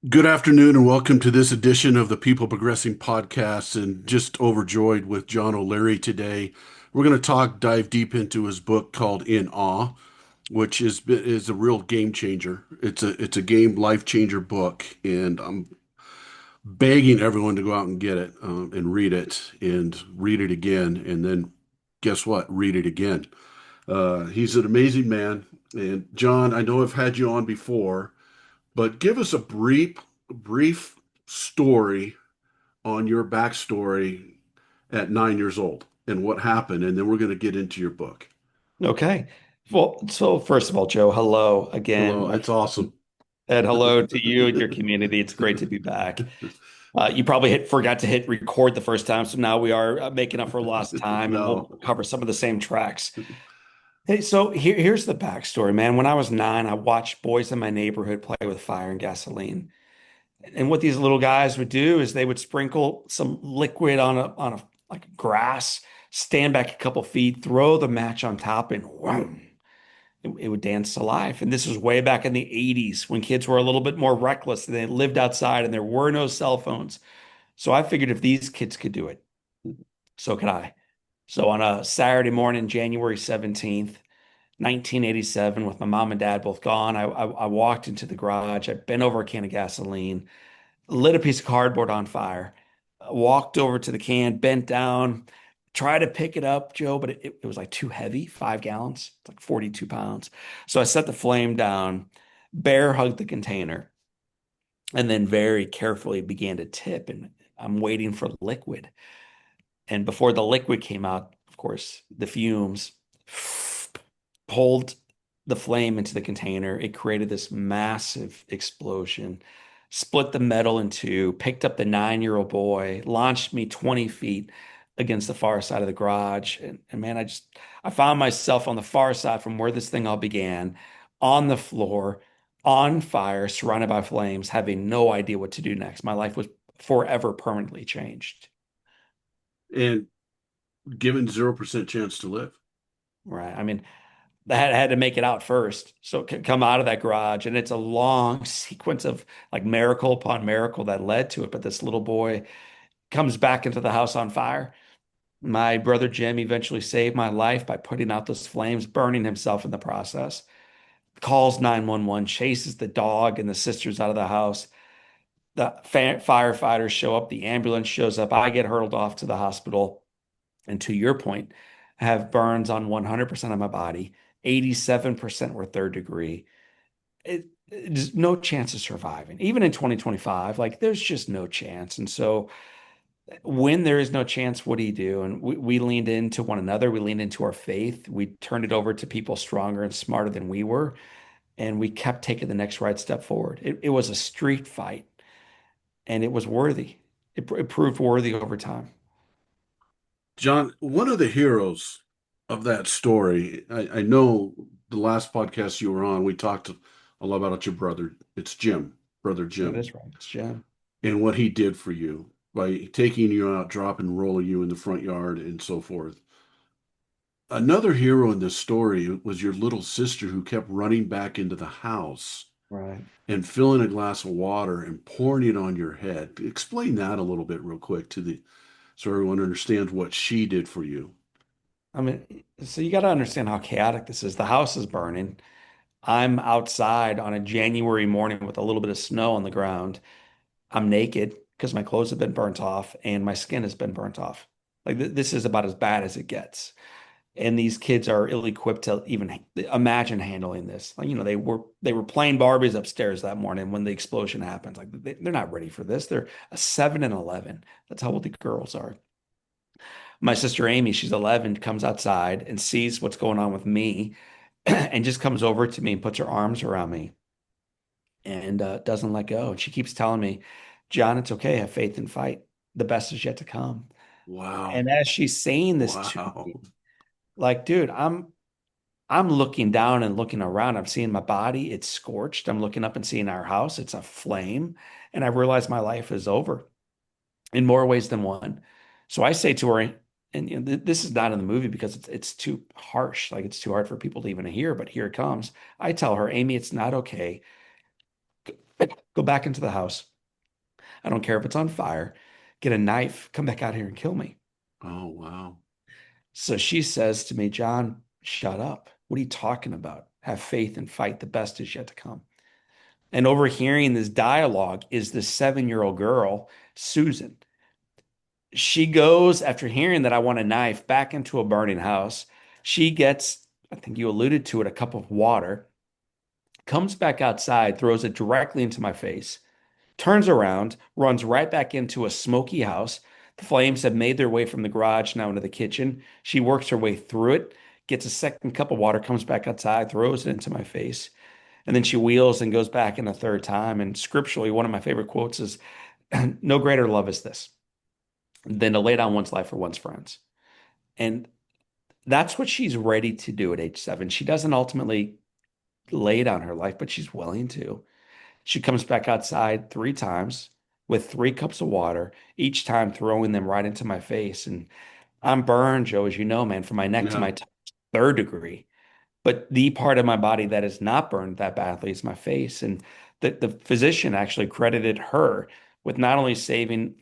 Good afternoon and welcome to this edition of the People Progressing Podcast. And just overjoyed with John O'Leary today. We're going to dive deep into his book called In Awe, which is a real game changer. It's a game life changer book, and I'm begging everyone to go out and get it and read it again, and then guess what? Read it again. He's an amazing man, and John, I know I've had you on before. But give us a brief story on your backstory at 9 years old and what happened, and then we're going to get into your book. Okay. Well, so first of all, Joe, hello again, Hello, my it's friend, awesome. and hello to you and your community. It's great to be back. You probably forgot to hit record the first time, so now we are making up for lost time, and we'll No. cover some of the same tracks. Hey, so here's the backstory, man. When I was 9, I watched boys in my neighborhood play with fire and gasoline, and what these little guys would do is they would sprinkle some liquid on a like grass, stand back a couple feet, throw the match on top, and wham, it would dance to life. And this was way back in the 80s when kids were a little bit more reckless and they lived outside and there were no cell phones. So I figured if these kids could do it, so could I. So on a Saturday morning, January 17th, 1987, with my mom and dad both gone, I walked into the garage. I bent over a can of gasoline, lit a piece of cardboard on fire, walked over to the can, bent down, tried to pick it up, Joe, but it was like too heavy, 5 gallons, it's like 42 pounds. So I set the flame down, bear hugged the container, and then very carefully began to tip. And I'm waiting for liquid. And before the liquid came out, of course, the fumes pulled the flame into the container. It created this massive explosion, split the metal in two, picked up the 9-year-old boy, launched me 20 feet against the far side of the garage. And man, I found myself on the far side from where this thing all began, on the floor, on fire, surrounded by flames, having no idea what to do next. My life was forever permanently changed. And given 0% chance to live. Right. I mean, I had to make it out first. So come out of that garage, and it's a long sequence of like miracle upon miracle that led to it. But this little boy comes back into the house on fire. My brother Jim eventually saved my life by putting out those flames, burning himself in the process. Calls 911, chases the dog and the sisters out of the house. The firefighters show up, the ambulance shows up. I get hurled off to the hospital. And to your point, I have burns on 100% of my body. 87% were third degree. There's no chance of surviving. Even in 2025, like there's just no chance. And so when there is no chance, what do you do? And we leaned into one another. We leaned into our faith. We turned it over to people stronger and smarter than we were. And we kept taking the next right step forward. It was a street fight and it was worthy. It proved worthy over time. John, one of the heroes of that story, I know the last podcast you were on, we talked a lot about your brother. It's Jim, brother That Jim, is right. It's Jim. and what he did for you by taking you out, dropping, rolling you in the front yard, and so forth. Another hero in this story was your little sister who kept running back into the house Right. and filling a glass of water and pouring it on your head. Explain that a little bit real quick to the so everyone understands what she did for you. I mean, so you got to understand how chaotic this is. The house is burning. I'm outside on a January morning with a little bit of snow on the ground. I'm naked because my clothes have been burnt off and my skin has been burnt off. Like this is about as bad as it gets. And these kids are ill-equipped to even imagine handling this. Like, they were playing Barbies upstairs that morning when the explosion happens. Like they're not ready for this. They're a 7 and 11. That's how old the girls are. My sister Amy, she's 11, comes outside and sees what's going on with me and just comes over to me and puts her arms around me and doesn't let go. And she keeps telling me, John, it's okay. Have faith and fight. The best is yet to come. Wow. And as she's saying this to Wow. me, like, dude, I'm looking down and looking around. I'm seeing my body. It's scorched. I'm looking up and seeing our house. It's a flame. And I realize my life is over in more ways than one. So I say to her, and this is not in the movie because it's too harsh, like it's too hard for people to even hear, but here it comes. I tell her, Amy, it's not okay. Go back into the house. I don't care if it's on fire. Get a knife, come back out here and kill me. Oh, wow. So she says to me, John, shut up. What are you talking about? Have faith and fight. The best is yet to come. And overhearing this dialogue is this 7-year-old girl, Susan. She goes, after hearing that I want a knife, back into a burning house. She gets, I think you alluded to it, a cup of water, comes back outside, throws it directly into my face, turns around, runs right back into a smoky house. The flames have made their way from the garage now into the kitchen. She works her way through it, gets a second cup of water, comes back outside, throws it into my face. And then she wheels and goes back in a third time. And scripturally, one of my favorite quotes is, no greater love is this than to lay down one's life for one's friends. And that's what she's ready to do at age 7. She doesn't ultimately lay down her life, but she's willing to. She comes back outside 3 times with 3 cups of water, each time throwing them right into my face. And I'm burned, Joe, as you know, man, from my neck to Yeah. my third degree. But the part of my body that is not burned that badly is my face. And the physician actually credited her with not only saving,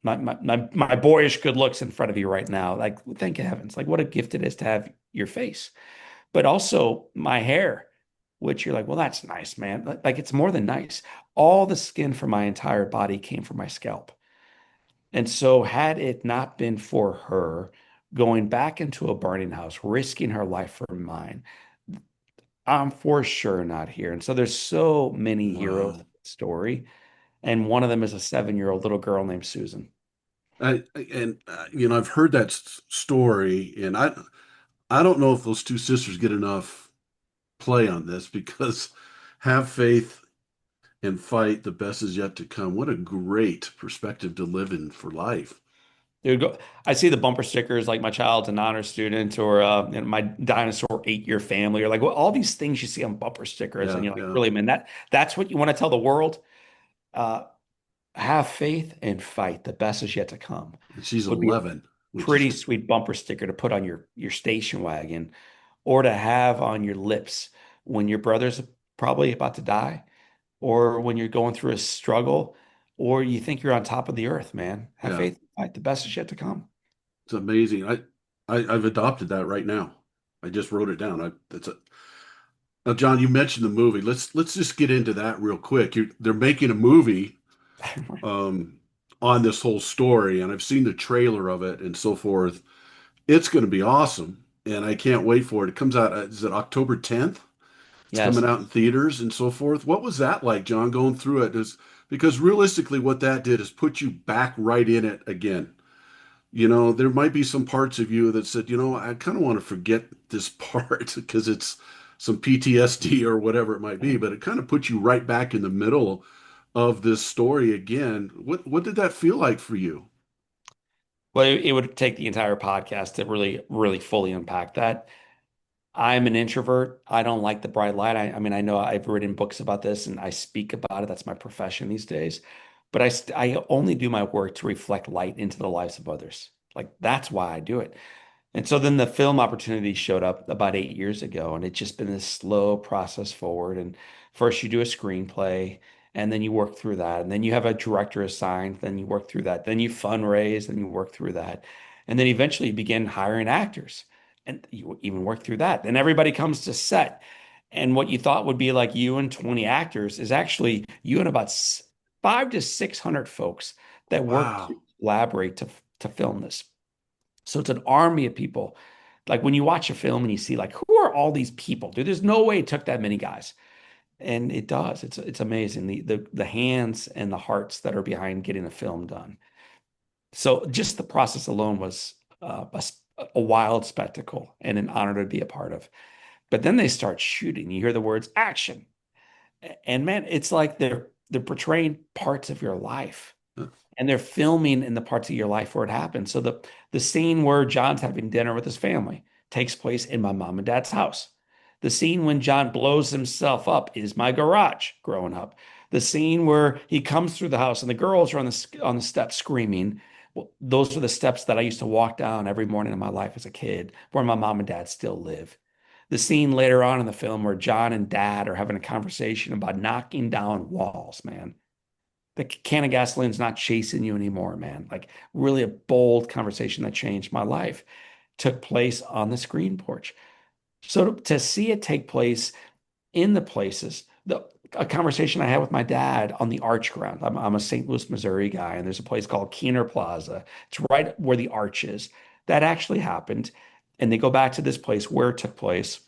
my boyish good looks in front of you right now. Like, thank heavens. Like, what a gift it is to have your face, but also my hair, which you're like, well, that's nice, man. Like, it's more than nice. All the skin from my entire body came from my scalp. And so, had it not been for her going back into a burning house, risking her life for mine, I'm for sure not here. And so, there's so many heroes in Wow. the story. And one of them is a 7-year-old little girl named Susan. I've heard that story, and I don't know if those two sisters get enough play on this because have faith and fight, the best is yet to come. What a great perspective to live in for life. Dude, I see the bumper stickers like my child's an honor student or my dinosaur 8-year family or like all these things you see on bumper stickers. And Yeah, you're like, yeah. really, man, that's what you want to tell the world? Uh, have faith and fight. The best is yet to come. And she's Would be a 11, which is pretty sweet bumper sticker to put on your station wagon or to have on your lips when your brother's probably about to die or when you're going through a struggle or you think you're on top of the earth, man. Have yeah, faith and fight. The best is yet to come. it's amazing. I've adopted that right now. I just wrote it down. That's a Now, John, you mentioned the movie. Let's just get into that real quick. They're making a movie um, on this whole story, and I've seen the trailer of it and so forth. It's going to be awesome, and I can't wait for it. It comes out, is it October 10th? It's coming Yes. out in theaters and so forth. What was that like, John, going through it? Because realistically, what that did is put you back right in it again. There might be some parts of you that said, I kind of want to forget this part because it's some PTSD or whatever it might be, but it kind of puts you right back in the middle of this story again. What did that feel like for you? Well, it would take the entire podcast to really, really fully unpack that. I'm an introvert. I don't like the bright light. I mean, I know I've written books about this and I speak about it. That's my profession these days. But I only do my work to reflect light into the lives of others. Like that's why I do it. And so then the film opportunity showed up about 8 years ago, and it's just been this slow process forward. And first you do a screenplay, and then you work through that, and then you have a director assigned, then you work through that, then you fundraise, then you work through that, and then eventually you begin hiring actors, and you even work through that. Then everybody comes to set, and what you thought would be like you and 20 actors is actually you and about 500 to 600 folks that work to Wow. collaborate to film this. So it's an army of people. Like when you watch a film and you see like who are all these people? Dude, there's no way it took that many guys. And it does. It's amazing. The hands and the hearts that are behind getting a film done. So just the process alone was a wild spectacle and an honor to be a part of. But then they start shooting. You hear the words action. And man, it's like they're portraying parts of your life Uh, and they're filming in the parts of your life where it happened. So the scene where John's having dinner with his family takes place in my mom and dad's house. The scene when John blows himself up is my garage growing up. The scene where he comes through the house and the girls are on the steps screaming. Well, those are the steps that I used to walk down every morning of my life as a kid, where my mom and dad still live. The scene later on in the film where John and Dad are having a conversation about knocking down walls, man. The can of gasoline's not chasing you anymore, man. Like really a bold conversation that changed my life took place on the screen porch. So to see it take place in the places, a conversation I had with my dad on the Arch ground. I'm a St. Louis, Missouri guy, and there's a place called Keener Plaza. It's right where the Arch is. That actually happened. And they go back to this place where it took place.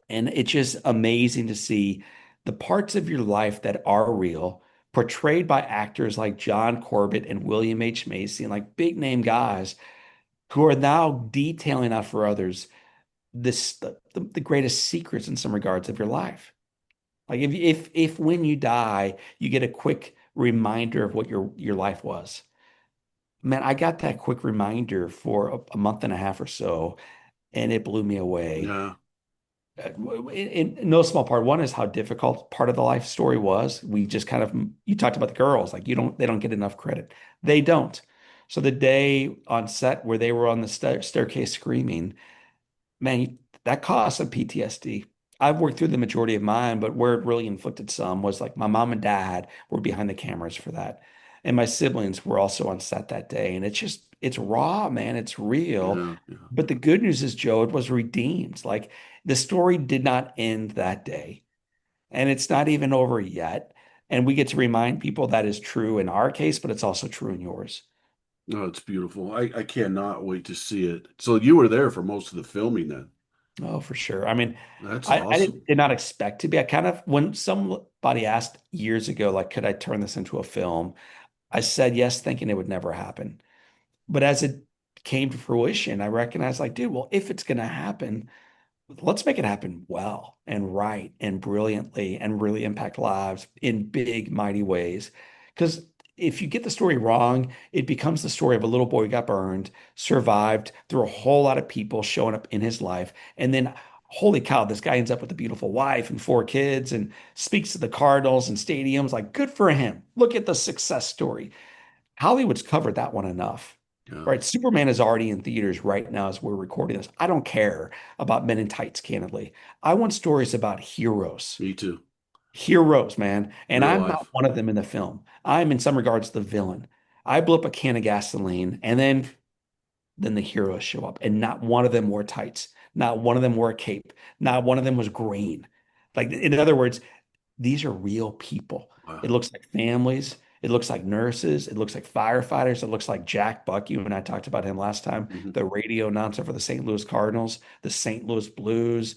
And it's just amazing to see the parts of your life that are real, portrayed by actors like John Corbett and William H. Macy, and like big name guys who are now detailing out for others the greatest secrets in some regards of your life. Like if when you die, you get a quick reminder of what your life was. Man, I got that quick reminder for a month and a half or so, and it blew me away. Yeah. In no small part, one is how difficult part of the life story was. We just kind of you talked about the girls, like they don't get enough credit. They don't. So the day on set where they were on the staircase screaming, man, that caused some PTSD. I've worked through the majority of mine, but where it really inflicted some was like my mom and dad were behind the cameras for that. And my siblings were also on set that day. And it's raw, man. It's real. Yeah. Yeah. But the good news is, Joe, it was redeemed. Like the story did not end that day. And it's not even over yet. And we get to remind people that is true in our case, but it's also true in yours. Oh, it's beautiful. I cannot wait to see it. So you were there for most of the filming then. Oh, for sure. I mean, That's I awesome. did not expect to be. I kind of, when somebody asked years ago, like, could I turn this into a film? I said yes, thinking it would never happen. But as it came to fruition, I recognized, like, dude, well, if it's going to happen, let's make it happen well and right and brilliantly and really impact lives in big, mighty ways. Because if you get the story wrong, it becomes the story of a little boy who got burned, survived through a whole lot of people showing up in his life. And then, holy cow, this guy ends up with a beautiful wife and four kids and speaks to the Cardinals and stadiums. Like, good for him. Look at the success story. Hollywood's covered that one enough. Yeah. Right. Superman is already in theaters right now as we're recording this. I don't care about Men in Tights, candidly. I want stories about heroes. Me too. Heroes, man. And Real I'm not life. one of them in the film. I'm in some regards the villain. I blew up a can of gasoline and then the heroes show up. And not one of them wore tights. Not one of them wore a cape. Not one of them was green. Like in other words, these are real people. It Wow. looks like families. It looks like nurses. It looks like firefighters. It looks like Jack Buck. You and I talked about him last time, Hmm. the radio announcer for the St. Louis Cardinals, the St. Louis Blues.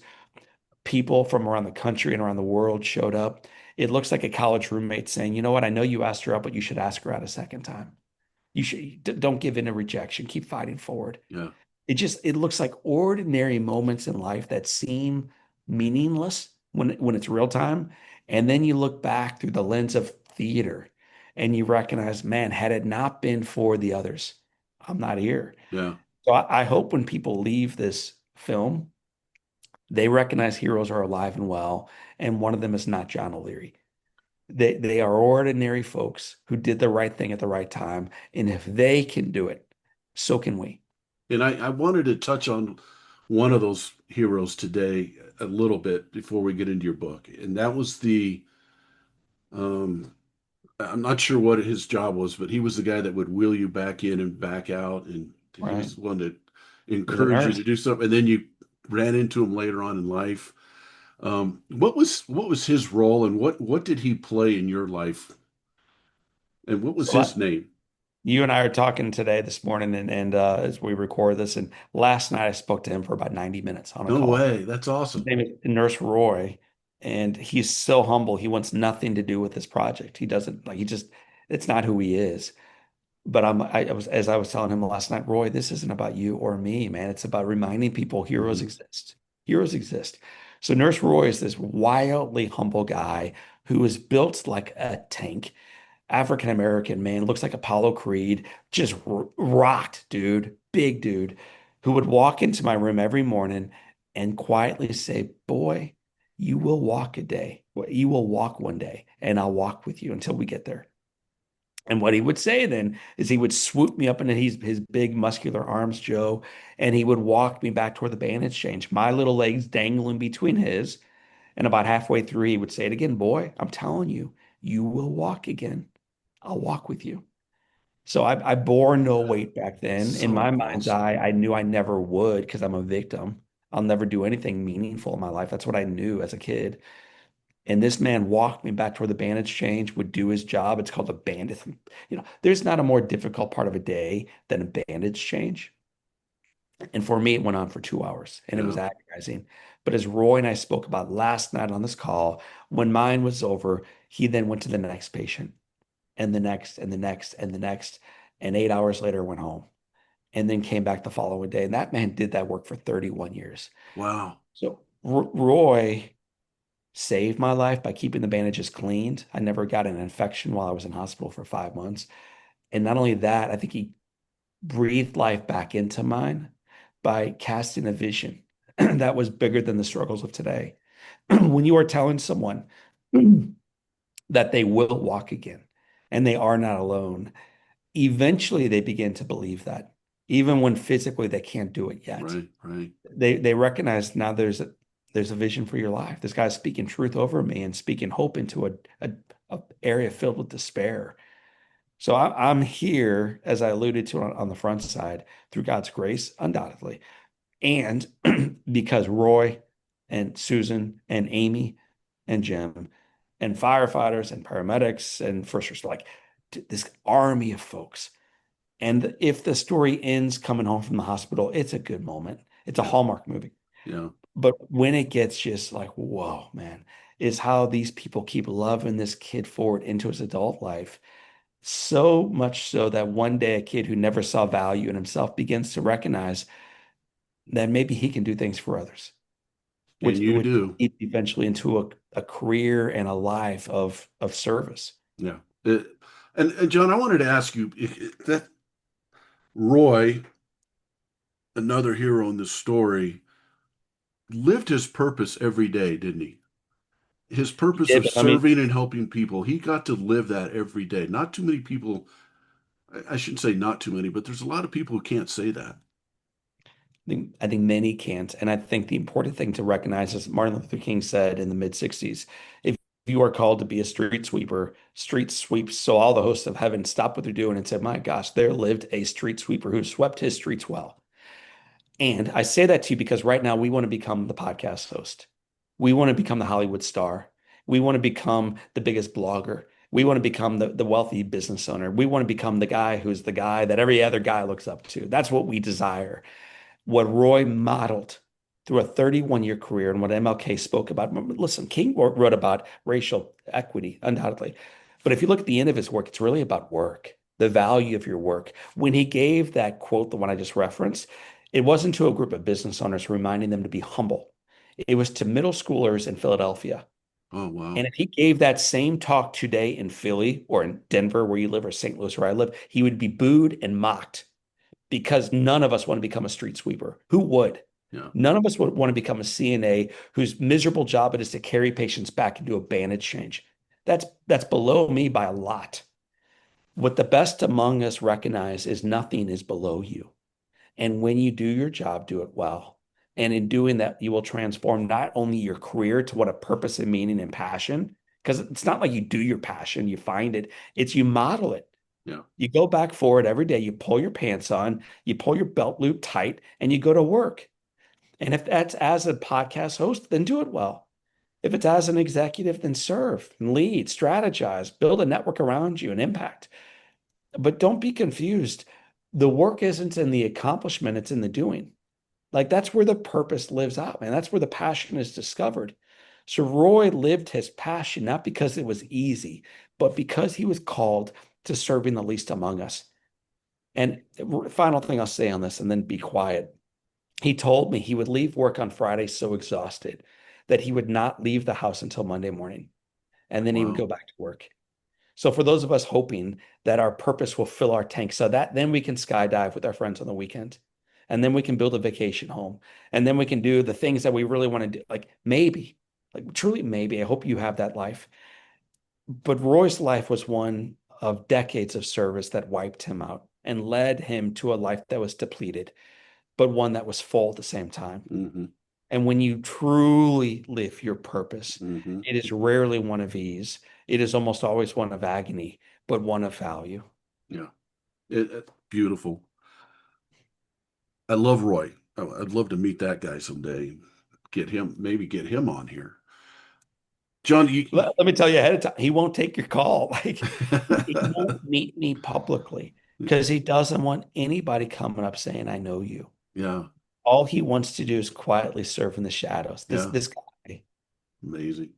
People from around the country and around the world showed up. It looks like a college roommate saying, you know what? I know you asked her out, but you should ask her out a second time. You should don't give in to rejection. Keep fighting forward. Yeah. It looks like ordinary moments in life that seem meaningless when it's real time. And then you look back through the lens of theater and you recognize, man, had it not been for the others, I'm not here. Yeah. So I hope when people leave this film, they recognize heroes are alive and well, and one of them is not John O'Leary. They are ordinary folks who did the right thing at the right time. And if they can do it, so can we. And I wanted to touch on one of those heroes today a little bit before we get into your book. And that was um, I'm not sure what his job was, but he was the guy that would wheel you back in and back out. And he Right. was the one that He was a encouraged you nurse. to do something. And then you ran into him later on in life. What was his role and what did he play in your life? And what was So his name? you and I are talking today this morning and as we record this, and last night I spoke to him for about 90 minutes on a No call. way. That's His awesome. name is Nurse Roy, and he's so humble. He wants nothing to do with this project. He doesn't like he just it's not who he is. But I was as I was telling him last night, Roy, this isn't about you or me, man. It's about reminding people heroes Hmm. exist. Heroes exist. So Nurse Roy is this wildly humble guy who is built like a tank. African American man, looks like Apollo Creed, just rocked, dude, big dude, who would walk into my room every morning and quietly say, boy, you will walk a day. You will walk one day, and I'll walk with you until we get there. And what he would say then is he would swoop me up into his big muscular arms, Joe, and he would walk me back toward the bandage change, my little legs dangling between his. And about halfway through, he would say it again, boy, I'm telling you, you will walk again. I'll walk with you. So I bore no weight back then. In So my mind's awesome. eye, I knew I never would because I'm a victim. I'll never do anything meaningful in my life. That's what I knew as a kid. And this man walked me back toward the bandage change, would do his job. It's called a bandage. There's not a more difficult part of a day than a bandage change. And for me, it went on for 2 hours and it was Yeah. agonizing. But as Roy and I spoke about last night on this call, when mine was over, he then went to the next patient and the next and the next and the next. And 8 hours later went home and then came back the following day. And that man did that work for 31 years. Wow. So Roy saved my life by keeping the bandages cleaned. I never got an infection while I was in hospital for 5 months. And not only that, I think he breathed life back into mine by casting a vision that was bigger than the struggles of today. When you are telling someone that they will walk again and they are not alone, eventually they begin to believe that, even when physically they can't do it yet. Right. Right. They recognize now there's a vision for your life. This guy's speaking truth over me and speaking hope into a area filled with despair. So I'm here, as I alluded to on the front side, through God's grace, undoubtedly, and because Roy and Susan and Amy and Jim and firefighters and paramedics and first responders, like this army of folks. And if the story ends coming home from the hospital, it's a good moment. It's a Yeah. Hallmark movie. Yeah. But when it gets just like, whoa, man, is how these people keep loving this kid forward into his adult life. So much so that one day a kid who never saw value in himself begins to recognize that maybe he can do things for others, And which you would do. lead eventually into a career and a life of service. Yeah. And John, I wanted to ask you that Roy, another hero in this story, lived his purpose every day, didn't he? His He purpose did, of but I mean, serving and helping people. He got to live that every day. Not too many people, I shouldn't say not too many, but there's a lot of people who can't say that. I think many can't. And I think the important thing to recognize is Martin Luther King said in the mid 60s, if you are called to be a street sweeper, street sweeps. So all the hosts of heaven stopped what they're doing and said, my gosh, there lived a street sweeper who swept his streets well. And I say that to you because right now we want to become the podcast host. We want to become the Hollywood star. We want to become the biggest blogger. We want to become the wealthy business owner. We want to become the guy who's the guy that every other guy looks up to. That's what we desire. What Roy modeled through a 31-year career and what MLK spoke about. Listen, King wrote about racial equity, undoubtedly. But if you look at the end of his work, it's really about work, the value of your work. When he gave that quote, the one I just referenced, it wasn't to a group of business owners reminding them to be humble. It was to middle schoolers in Philadelphia. Oh, And wow. if he gave that same talk today in Philly or in Denver, where you live, or St. Louis, where I live, he would be booed and mocked because none of us want to become a street sweeper. Who would? Yeah. None of us would want to become a CNA whose miserable job it is to carry patients back and do a bandage change. That's below me by a lot. What the best among us recognize is nothing is below you. And when you do your job, do it well. And in doing that, you will transform not only your career to what a purpose and meaning and passion, because it's not like you do your passion, you find it, it's you model it. Yeah. You go back forward every day, you pull your pants on, you pull your belt loop tight, and you go to work. And if that's as a podcast host, then do it well. If it's as an executive, then serve and lead, strategize, build a network around you and impact. But don't be confused. The work isn't in the accomplishment, it's in the doing. Like that's where the purpose lives out, man. That's where the passion is discovered. So Roy lived his passion not because it was easy, but because he was called to serving the least among us. And final thing I'll say on this and then be quiet. He told me he would leave work on Friday so exhausted that he would not leave the house until Monday morning. And then he would Wow. go back to work. So for those of us hoping that our purpose will fill our tank so that then we can skydive with our friends on the weekend. And then we can build a vacation home. And then we can do the things that we really want to do. Like maybe, like truly maybe. I hope you have that life. But Roy's life was one of decades of service that wiped him out and led him to a life that was depleted, but one that was full at the same time. Hmm. And when you truly live your purpose, Hmm. it is rarely one of ease. It is almost always one of agony, but one of value. Yeah. Beautiful. I love Roy. I'd love to meet that guy someday. Maybe get him on here. John, Let me tell you ahead of time, he won't take your call. Like he won't meet me publicly because he doesn't want anybody coming up saying, I know you. yeah, All he wants to do is quietly serve in the shadows. This yeah, this guy, amazing.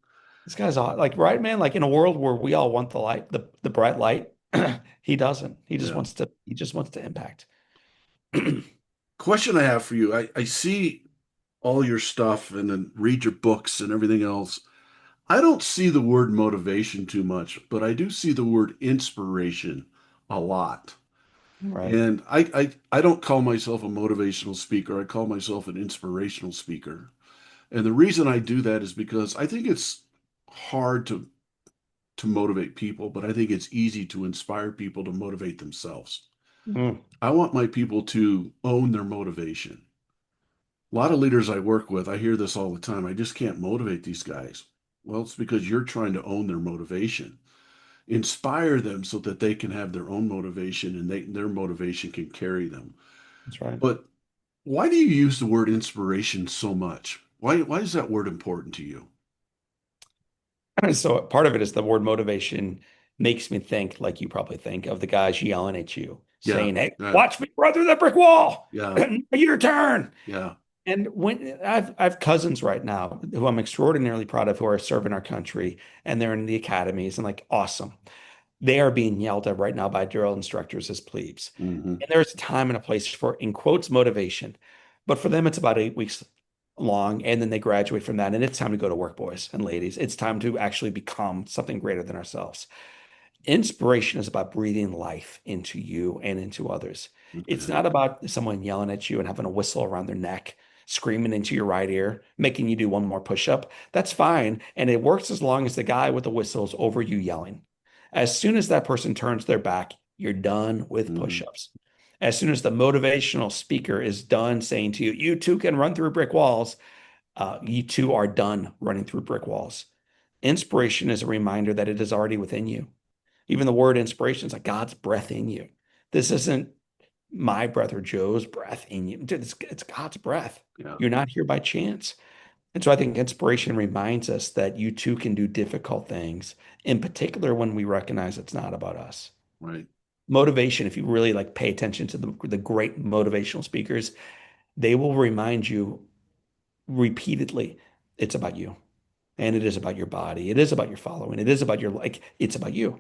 this guy's like right, man. Like in a world where we all want the light, the bright light, he doesn't. Yeah. He just wants to impact. Question I have for you. I see all your stuff and then read your books and everything else. I don't see the word motivation too much, but I do see the word inspiration a lot. Right. And I don't call myself a motivational speaker. I call myself an inspirational speaker. And the reason I do that is because I think it's hard to motivate people, but I think it's easy to inspire people to motivate themselves. Mm, I want my people to own their motivation. A lot of leaders I work with, I hear this all the time. I just can't motivate these guys. Well, it's because you're trying to own their motivation. Inspire them so that they can have their own motivation and their motivation can carry them. that's right. But why do you use the word inspiration so much? Why is that word important to you? So part of it is the word motivation makes me think, like you probably think, of the guys yelling at you, Yeah, saying, "Hey, yeah, watch me run through that brick wall. yeah, Your turn." yeah. And when I've cousins right now who I'm extraordinarily proud of who are serving our country and they're in the academies and like awesome. They are being yelled at right now by drill instructors as plebes. Hmm. And there's a time and a place for, in quotes, motivation. But for them, it's about 8 weeks long. And then they graduate from that. And it's time to go to work, boys and ladies. It's time to actually become something greater than ourselves. Inspiration is about breathing life into you and into others. It's Okay. not about someone yelling at you and having a whistle around their neck, screaming into your right ear, making you do one more push up. That's fine. And it works as long as the guy with the whistle is over you yelling. As soon as that person turns their back, you're done with push Hmm. ups. As soon as the motivational speaker is done saying to you, you too can run through brick walls, you too are done running through brick walls. Inspiration is a reminder that it is already within you. Even the word inspiration is like God's breath in you. This isn't my breath or Joe's breath in you. Dude, it's God's breath. Yeah, You're not here by chance. And so I think inspiration reminds us that you too can do difficult things, in particular when we recognize it's not about us. right. Motivation, if you really like pay attention to the great motivational speakers, they will remind you repeatedly it's about you. And it is about your body. It is about your following. It is about your like, it's about you.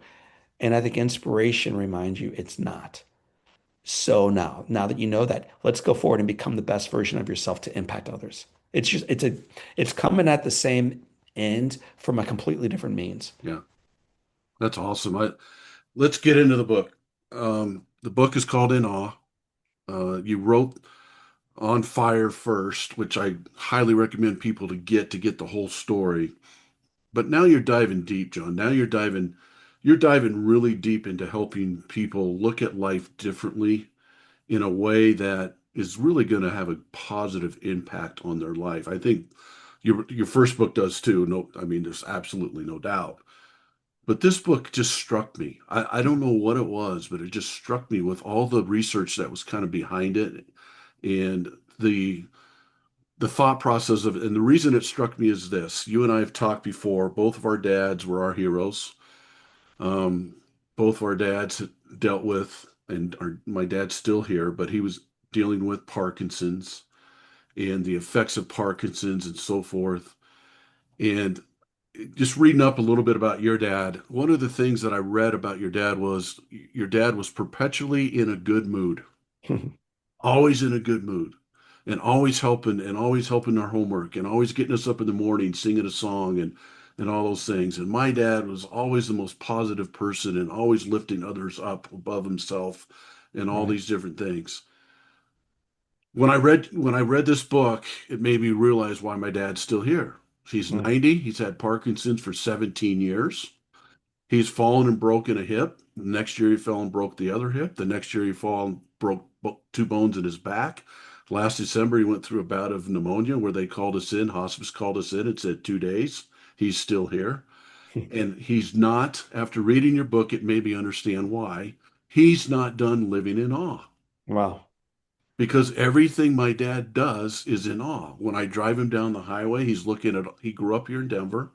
And I think inspiration reminds you it's not. So now that you know that, let's go forward and become the best version of yourself to impact others. It's coming at the same end from a completely different means. Yeah, that's awesome. Let's get into the book. The book is called In Awe. You wrote On Fire first, which I highly recommend people to get the whole story. But now you're diving deep, John. Now you're diving really deep into helping people look at life differently in a way that is really going to have a positive impact on their life. I think your first book does too. No, I mean, there's absolutely no doubt. But this book just struck me. I don't know what it was, but it just struck me with all the research that was kind of behind it and the thought process of it. And the reason it struck me is this. You and I have talked before. Both of our dads were our heroes. Um, both of our dads dealt with, and my dad's still here, but he was dealing with Parkinson's and the effects of Parkinson's and so forth. And just reading up a little bit about your dad, one of the things that I read about your dad was perpetually in a good mood, always in a good mood, and always helping our homework and always getting us up in the morning, singing a song and all those things. And my dad was always the most positive person and always lifting others up above himself and all Right. these different things. When I read this book, it made me realize why my dad's still here. He's Mm. 90. He's had Parkinson's for 17 years. He's fallen and broken a hip. The next year he fell and broke the other hip. The next year he fell and broke two bones in his back. Last December he went through a bout of pneumonia where they called us in. Hospice called us in and said 2 days. He's still here. And he's not, after reading your book, it made me understand why. He's not done living in awe Wow. because everything my dad does is in awe. When I drive him down the highway, he grew up here in Denver,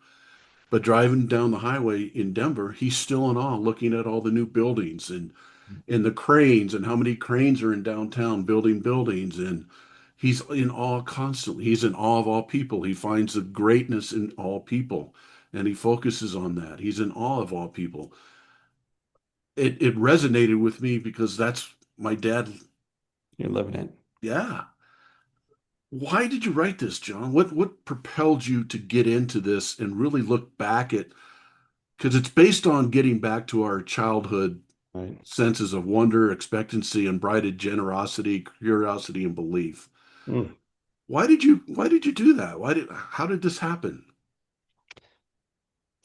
but driving down the highway in Denver, he's still in awe looking at all the new buildings and the cranes and how many cranes are in downtown building buildings. And he's in awe constantly. He's in awe of all people. He finds the greatness in all people and he focuses on that. He's in awe of all people. It resonated with me because that's my dad. You're living it. Yeah. Why did you write this, John? What propelled you to get into this and really look back at, because it's based on getting back to our childhood Right. senses of wonder, expectancy, unbridled generosity, curiosity, and belief. Mm. Why did you do that? How did this happen?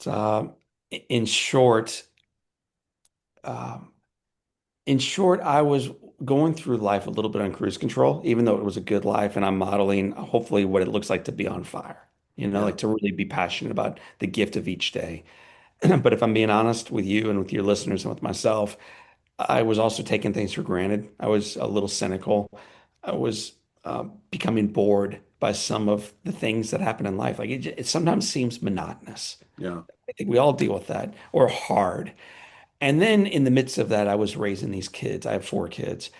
So, in short, um, I was going through life a little bit on cruise control, even though it was a good life, and I'm modeling hopefully what it looks like to be on fire. Yeah, Like to really be passionate about the gift of each day. But if I'm being honest with you and with your listeners and with myself, I was also taking things for granted. I was a little cynical. I was becoming bored by some of the things that happen in life. Like it sometimes seems monotonous. yeah, I think we all deal with that, or hard. And then in the midst of that, I was raising these kids. I have four kids.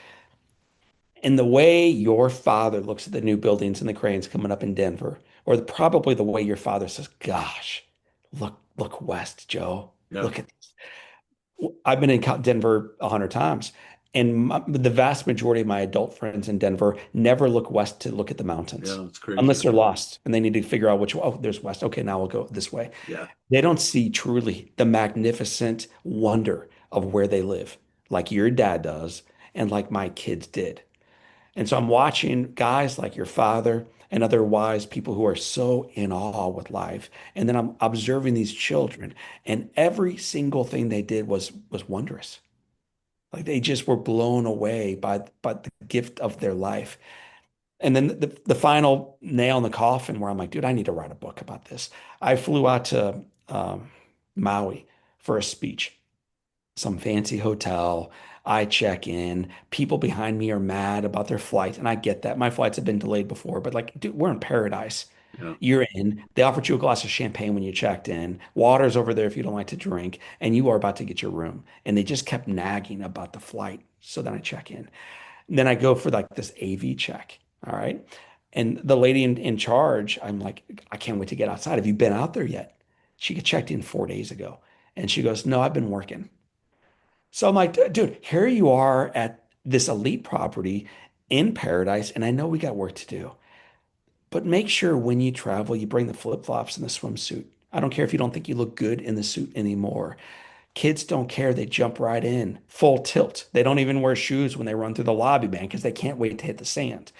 And the way your father looks at the new buildings and the cranes coming up in Denver, or probably the way your father says, "Gosh, look west, Joe. yeah, Look at I've been in Denver 100 times, and the vast majority of my adult friends in Denver never look west to look at the mountains yeah. It's crazy. unless they're lost and they need to figure out which way. Oh, there's west. Okay, now we'll go this way. Yeah, They don't see truly the magnificent wonder of where they live, like your dad does, and like my kids did. And so I'm watching guys like your father and other wise people who are so in awe with life. And then I'm observing these children, and every single thing they did was wondrous. Like they just were blown away by the gift of their life. And then the final nail in the coffin where I'm like, dude, I need to write a book about this. I flew out to Maui for a speech, some fancy hotel. I check in. People behind me are mad about their flight, and I get that. My flights have been delayed before, but like, dude, we're in paradise. yeah, You're in. They offered you a glass of champagne when you checked in. Water's over there if you don't like to drink, and you are about to get your room. And they just kept nagging about the flight. So then I check in. Then I go for like this AV check. All right. And the lady in charge, I'm like, I can't wait to get outside. Have you been out there yet? She got checked in 4 days ago. And she goes, no, I've been working. So I'm like, dude, here you are at this elite property in paradise, and I know we got work to do, but make sure when you travel, you bring the flip-flops and the swimsuit. I don't care if you don't think you look good in the suit anymore. Kids don't care. They jump right in, full tilt. They don't even wear shoes when they run through the lobby, man, because they can't wait to hit the sand.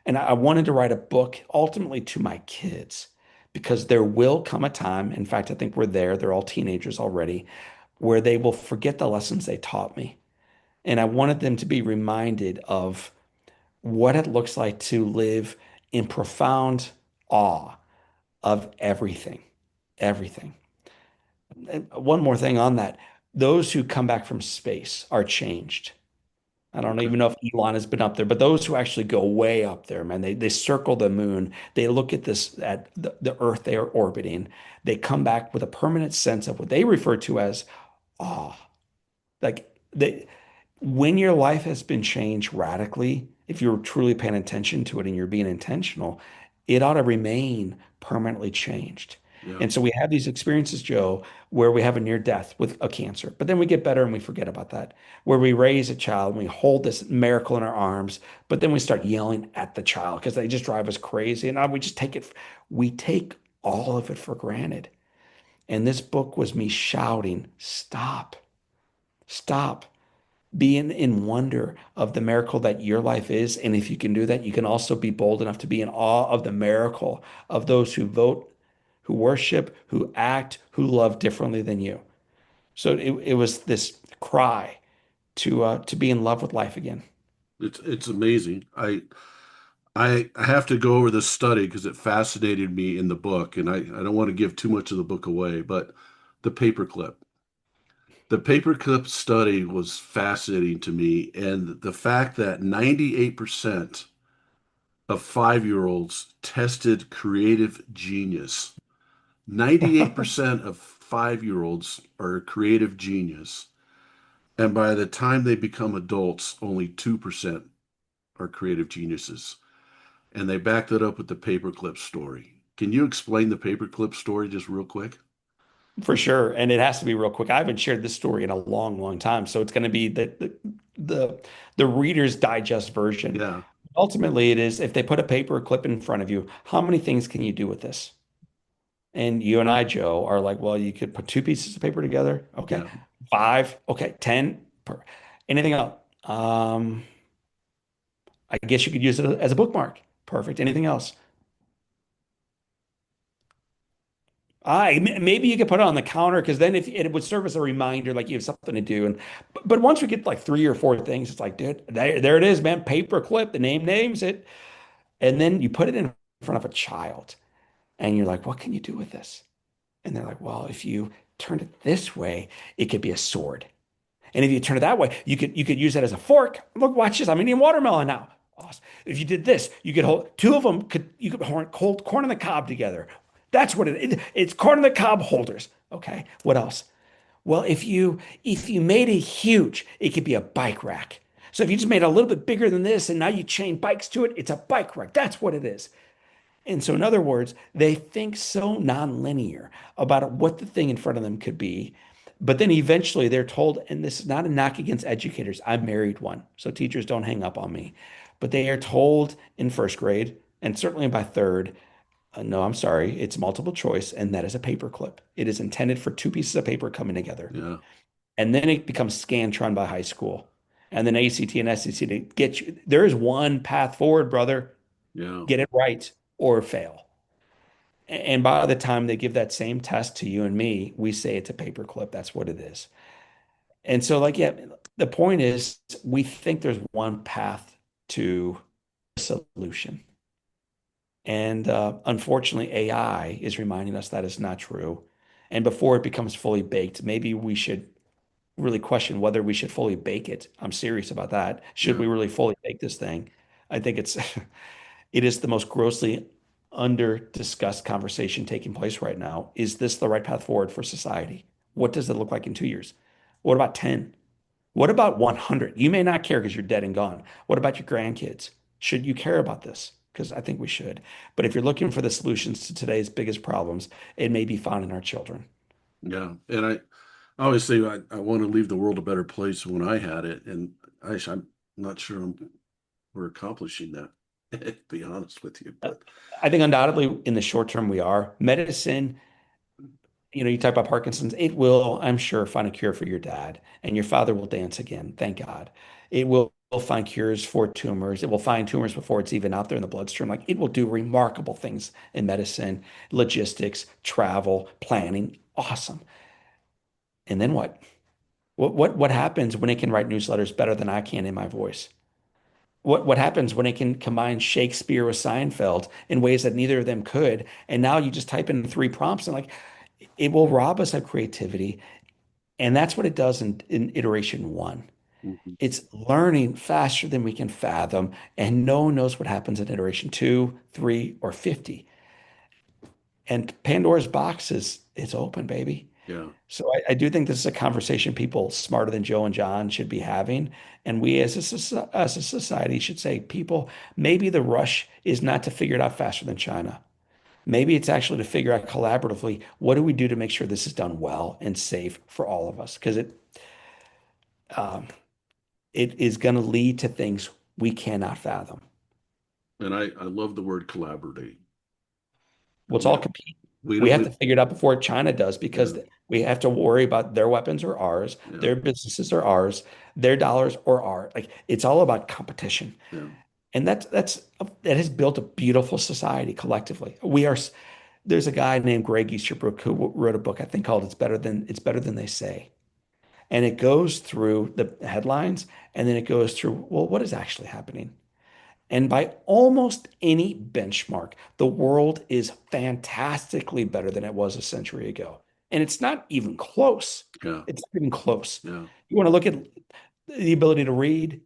And I wanted to write a book ultimately to my kids because there will come a time, in fact, I think we're there, they're all teenagers already, where they will forget the lessons they taught me. And I wanted them to be reminded of what it looks like to live in profound awe of everything, everything. And one more thing on that. Those who come back from space are changed. I don't okay, even know if Elon has been up there, but those who actually go way up there, man, they circle the moon. They look at the Earth they are orbiting. They come back with a permanent sense of what they refer to as awe. Like they when your life has been changed radically, if you're truly paying attention to it and you're being intentional, it ought to remain permanently changed. yeah, And so we have these experiences, Joe, where we have a near death with a cancer, but then we get better and we forget about that. Where we raise a child and we hold this miracle in our arms, but then we start yelling at the child because they just drive us crazy. And we just we take all of it for granted. And this book was me shouting, stop, stop. Be in wonder of the miracle that your life is. And if you can do that, you can also be bold enough to be in awe of the miracle of those who vote, who worship, who act, who love differently than you. So it was this cry to be in love with life again. It's amazing. I have to go over this study because it fascinated me in the book, and I don't want to give too much of the book away, but the paperclip. The paperclip study was fascinating to me, and the fact that 98% of 5-year-olds tested creative genius. 98% of 5-year-olds are a creative genius, and by the time they become adults, only 2% are creative geniuses. And they backed it up with the paperclip story. Can you explain the paperclip story just real quick? For sure. And it has to be real quick. I haven't shared this story in a long, long time. So it's going to be the the Reader's Digest version. Yeah, Ultimately, it is if they put a paper clip in front of you, how many things can you do with this? And you and I, Joe, are like, well, you could put two pieces of paper together. Okay. yeah. Five. Okay. 10. Anything else? I guess you could use it as a bookmark. Perfect. Anything else? Maybe you could put it on the counter because then if it would serve as a reminder, like you have something to do. And but once we get like three or four things, it's like, dude, there it is, man. Paper clip. The name names it, and then you put it in front of a child, and you're like, what can you do with this? And they're like, well, if you turn it this way, it could be a sword. And if you turn it that way, you could use it as a fork. Look, watch this. I'm eating watermelon now. Awesome. If you did this, you could hold two of them. You could hold corn on the cob together. That's what it's corn on the cob holders. Okay. What else? Well, if you made it huge, it could be a bike rack. So if you just made it a little bit bigger than this, and now you chain bikes to it, it's a bike rack. That's what it is. And so, in other words, they think so nonlinear about what the thing in front of them could be. But then eventually they're told, and this is not a knock against educators. I married one, so teachers don't hang up on me. But they are told in first grade, and certainly by third, no, I'm sorry, it's multiple choice, and that is a paper clip. It is intended for two pieces of paper coming together. Yeah, And then it becomes Scantron by high school. And then ACT and SEC to get you. There is one path forward, brother. yeah, Get it right or fail. And by the time they give that same test to you and me, we say it's a paperclip. That's what it is. And so, like, yeah, the point is we think there's one path to a solution. And unfortunately, AI is reminding us that is not true. And before it becomes fully baked, maybe we should really question whether we should fully bake it. I'm serious about that. Should yeah, we really fully bake this thing? I think it is the most grossly under discussed conversation taking place right now. Is this the right path forward for society? What does it look like in 2 years? What about 10? What about 100? You may not care because you're dead and gone. What about your grandkids? Should you care about this? Because I think we should. But if you're looking for the solutions to today's biggest problems, it may be found in our children. yeah. And I always say I want to leave the world a better place when I had it, and I'm not sure we're accomplishing that, to be honest with you. Uh, But I think undoubtedly in the short term we are. Medicine, you talk about Parkinson's, it will, I'm sure, find a cure for your dad, and your father will dance again. Thank God. It will find cures for tumors. It will find tumors before it's even out there in the bloodstream. Like it will do remarkable things in medicine, logistics, travel, planning. Awesome. And then what? What happens when it can write newsletters better than I can in my voice? What happens when it can combine Shakespeare with Seinfeld in ways that neither of them could? And now you just type in three prompts and like it will rob us of creativity. And that's what it does in iteration one. mhm, It's learning faster than we can fathom, and no one knows what happens in iteration two, three, or 50. And Pandora's box is open, baby. yeah, So I do think this is a conversation people smarter than Joe and John should be having. And we as a society should say, people, maybe the rush is not to figure it out faster than China. Maybe it's actually to figure out collaboratively, what do we do to make sure this is done well and safe for all of us? Because um, it is going to lead to things we cannot fathom. and I love the word collaborate. Let's We all don't compete. we We don't have to figure it out before China does yeah, because we have to worry about their weapons or ours, yeah, their businesses are ours, their dollars or ours. Like it's all about competition. yeah, And that has built a beautiful society collectively. There's a guy named Greg Easterbrook who wrote a book I think called It's Better Than They Say. And it goes through the headlines and then it goes through, well, what is actually happening? And by almost any benchmark, the world is fantastically better than it was a century ago. And it's not even close. Yeah. It's not even close. Yeah. You want to look at the ability to read,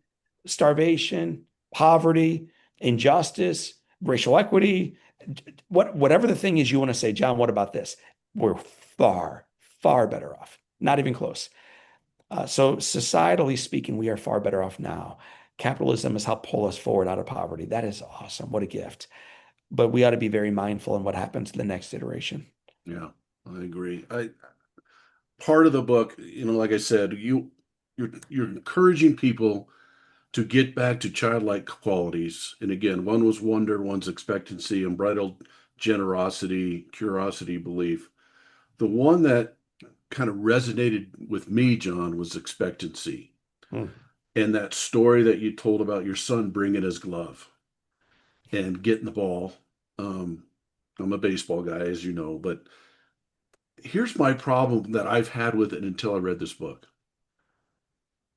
starvation, poverty, injustice, racial equity, whatever the thing is you want to say, John, what about this? We're far, far better off. Not even close. So societally speaking, we are far better off now. Capitalism has helped pull us forward out of poverty. That is awesome. What a gift. But we ought to be very mindful in what happens in the next iteration. Yeah. I agree. I part of the book, like I said, you're encouraging people to get back to childlike qualities. And again, one was wonder, one's expectancy, unbridled generosity, curiosity, belief. The one that kind of resonated with me, John, was expectancy. Hmm. And that story that you told about your son bringing his glove and getting the ball. Um, I'm a baseball guy, as you know, but here's my problem that I've had with it until I read this book.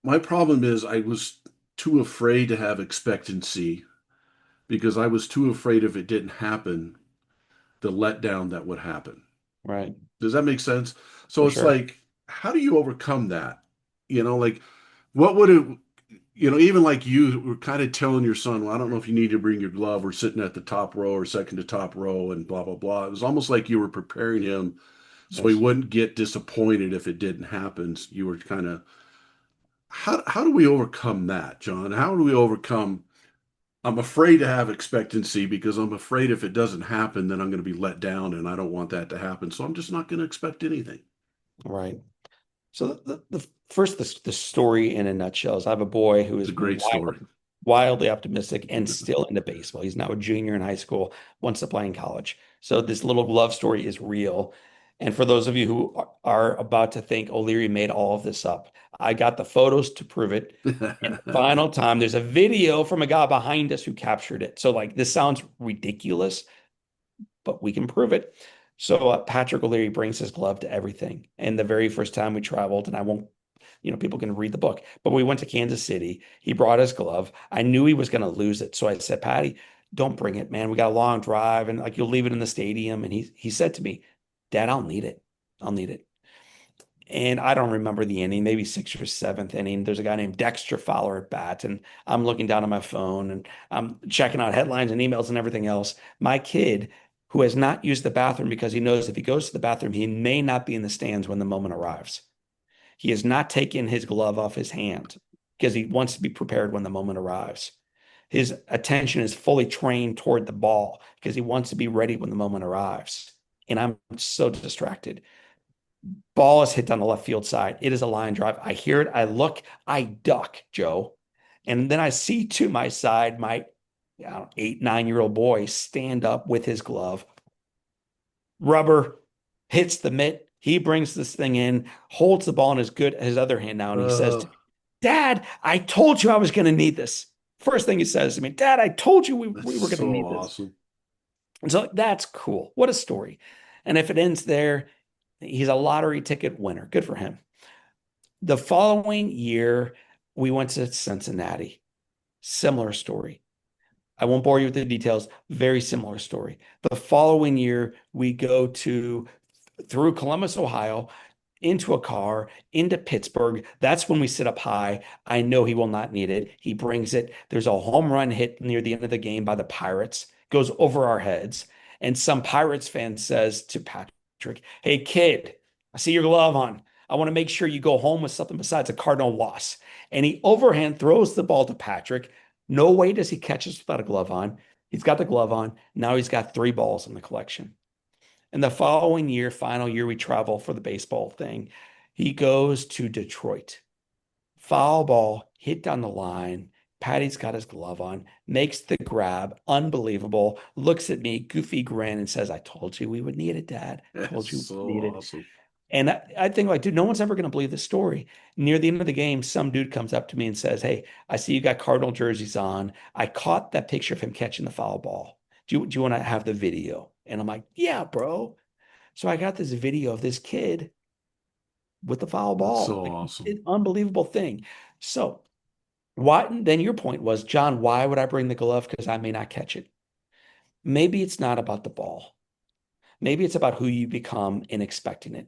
My problem is I was too afraid to have expectancy because I was too afraid if it didn't happen, the letdown that would happen. Right. Does that make sense? So For it's sure. like, how do you overcome that? Like what would it, even like you were kind of telling your son, well, I don't know if you need to bring your glove or sitting at the top row or second to top row and blah, blah, blah. It was almost like you were preparing him so he Yes. wouldn't get disappointed if it didn't happen. You were kind of, how do we overcome that, John? How do we overcome I'm afraid to have expectancy because I'm afraid if it doesn't happen, then I'm going to be let down and I don't want that to happen. So I'm just not going to expect anything. Right. So the first the story in a nutshell is I have a boy who It's a is great story. wildly optimistic and still into baseball. He's now a junior in high school, wants to play in college. So this little love story is real. And for those of you who are about to think O'Leary made all of this up, I got the photos to prove it. And final time, there's a video from a guy behind us who captured it. So like this sounds ridiculous, but we can prove it. So Patrick O'Leary brings his glove to everything. And the very first time we traveled, and I won't, people can read the book, but we went to Kansas City. He brought his glove. I knew he was going to lose it. So I said, Patty, don't bring it, man. We got a long drive and like you'll leave it in the stadium. And he said to me, Dad, I'll need it. I'll need it. And I don't remember the inning, maybe sixth or seventh inning. There's a guy named Dexter Fowler at bat, and I'm looking down at my phone and I'm checking out headlines and emails and everything else. My kid, who has not used the bathroom because he knows if he goes to the bathroom, he may not be in the stands when the moment arrives. He has not taken his glove off his hand because he wants to be prepared when the moment arrives. His attention is fully trained toward the ball because he wants to be ready when the moment arrives. And I'm so distracted. Ball is hit down the left field side. It is a line drive. I hear it. I look. I duck, Joe. And then I see to my side my 8, 9-year-old boy stand up with his glove. Rubber hits the mitt. He brings this thing in, holds the ball in his other hand now, and he says uh, to me, Dad, I told you I was going to need this. First thing he says to me, Dad, I told you that's we were going to so need this. awesome. And so that's cool. What a story. And if it ends there, he's a lottery ticket winner. Good for him. The following year, we went to Cincinnati. Similar story. I won't bore you with the details. Very similar story. The following year, we go through Columbus, Ohio, into a car, into Pittsburgh. That's when we sit up high. I know he will not need it. He brings it. There's a home run hit near the end of the game by the Pirates, goes over our heads. And some Pirates fan says to Patrick, Hey, kid, I see your glove on. I want to make sure you go home with something besides a Cardinal loss. And he overhand throws the ball to Patrick. No way does he catch us without a glove on. He's got the glove on. Now he's got 3 balls in the collection. And the following year, final year, we travel for the baseball thing. He goes to Detroit. Foul ball hit down the line. Patty's got his glove on, makes the grab, unbelievable, looks at me, goofy grin, and says, I told you we would need it, Dad. That's Told you we so would need it. awesome. And I think, like, dude, no one's ever going to believe this story. Near the end of the game, some dude comes up to me and says, Hey, I see you got Cardinal jerseys on. I caught that picture of him catching the foul ball. Do you want to have the video? And I'm like, Yeah, bro. So I got this video of this kid with the foul That's ball. so Like, awesome. an unbelievable thing. So, why then your point was, John, why would I bring the glove? Because I may not catch it. Maybe it's not about the ball. Maybe it's about who you become in expecting it.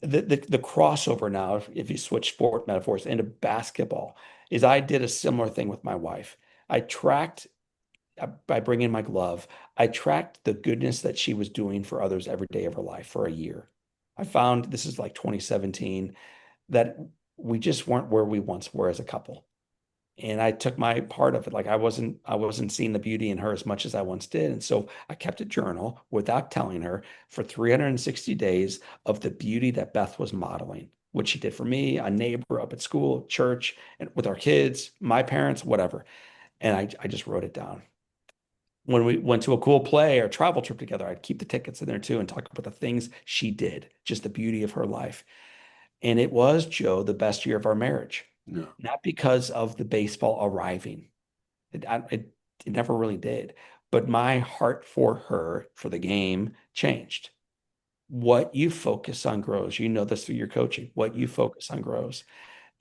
The crossover now, if you switch sport metaphors into basketball, is I did a similar thing with my wife. I tracked by bringing my glove, I tracked the goodness that she was doing for others every day of her life for a year. I found this is like 2017 that we just weren't where we once were as a couple. And I took my part of it. Like I wasn't seeing the beauty in her as much as I once did. And so I kept a journal without telling her for 360 days of the beauty that Beth was modeling, what she did for me, a neighbor up at school, church, and with our kids, my parents, whatever. And I just wrote it down. When we went to a cool play or travel trip together, I'd keep the tickets in there too and talk about the things she did, just the beauty of her life. And it was, Joe, the best year of our marriage, Yeah. not because of the baseball arriving. It never really did. But my heart for her, for the game, changed. What you focus on grows. You know this through your coaching. What you focus on grows.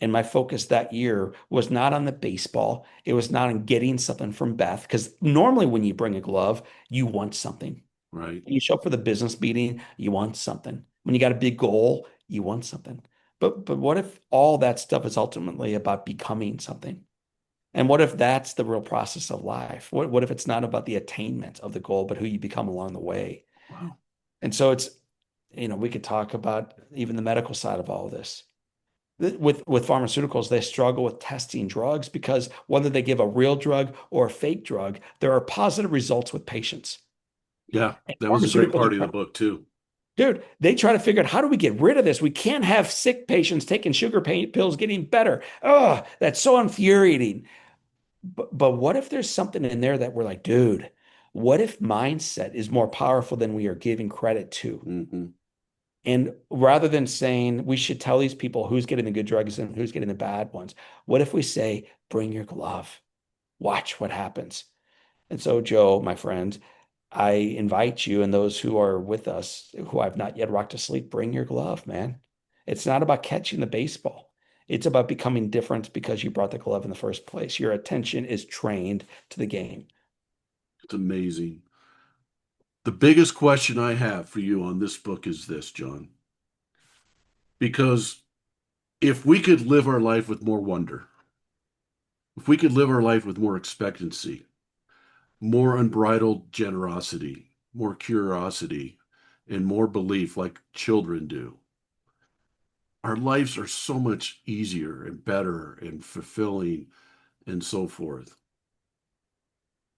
And my focus that year was not on the baseball. It was not on getting something from Beth. Because normally when you bring a glove, you want something. Right. When you show up for the business meeting, you want something. When you got a big goal, you want something. But what if all that stuff is ultimately about becoming something? And what if that's the real process of life? What if it's not about the attainment of the goal, but who you become along the way? Wow. And so it's, we could talk about even the medical side of all of this. With pharmaceuticals, they struggle with testing drugs because whether they give a real drug or a fake drug, there are positive results with patients. Yeah. And That was a great pharmaceuticals are part of the book too. dude, they try to figure out how do we get rid of this? We can't have sick patients taking sugar pain pills getting better. Oh, that's so infuriating. But what if there's something in there that we're like, dude, what if mindset is more powerful than we are giving credit to? Hmm. And rather than saying we should tell these people who's getting the good drugs and who's getting the bad ones, what if we say, bring your glove, watch what happens? And so, Joe, my friend, I invite you and those who are with us who I've not yet rocked to sleep, bring your glove, man. It's not about catching the baseball. It's about becoming different because you brought the glove in the first place. Your attention is trained to the game. It's amazing. The biggest question I have for you on this book is this, John, because if we could live our life with more wonder, if we could live our life with more expectancy, more unbridled generosity, more curiosity, and more belief like children do, our lives are so much easier and better and fulfilling and so forth.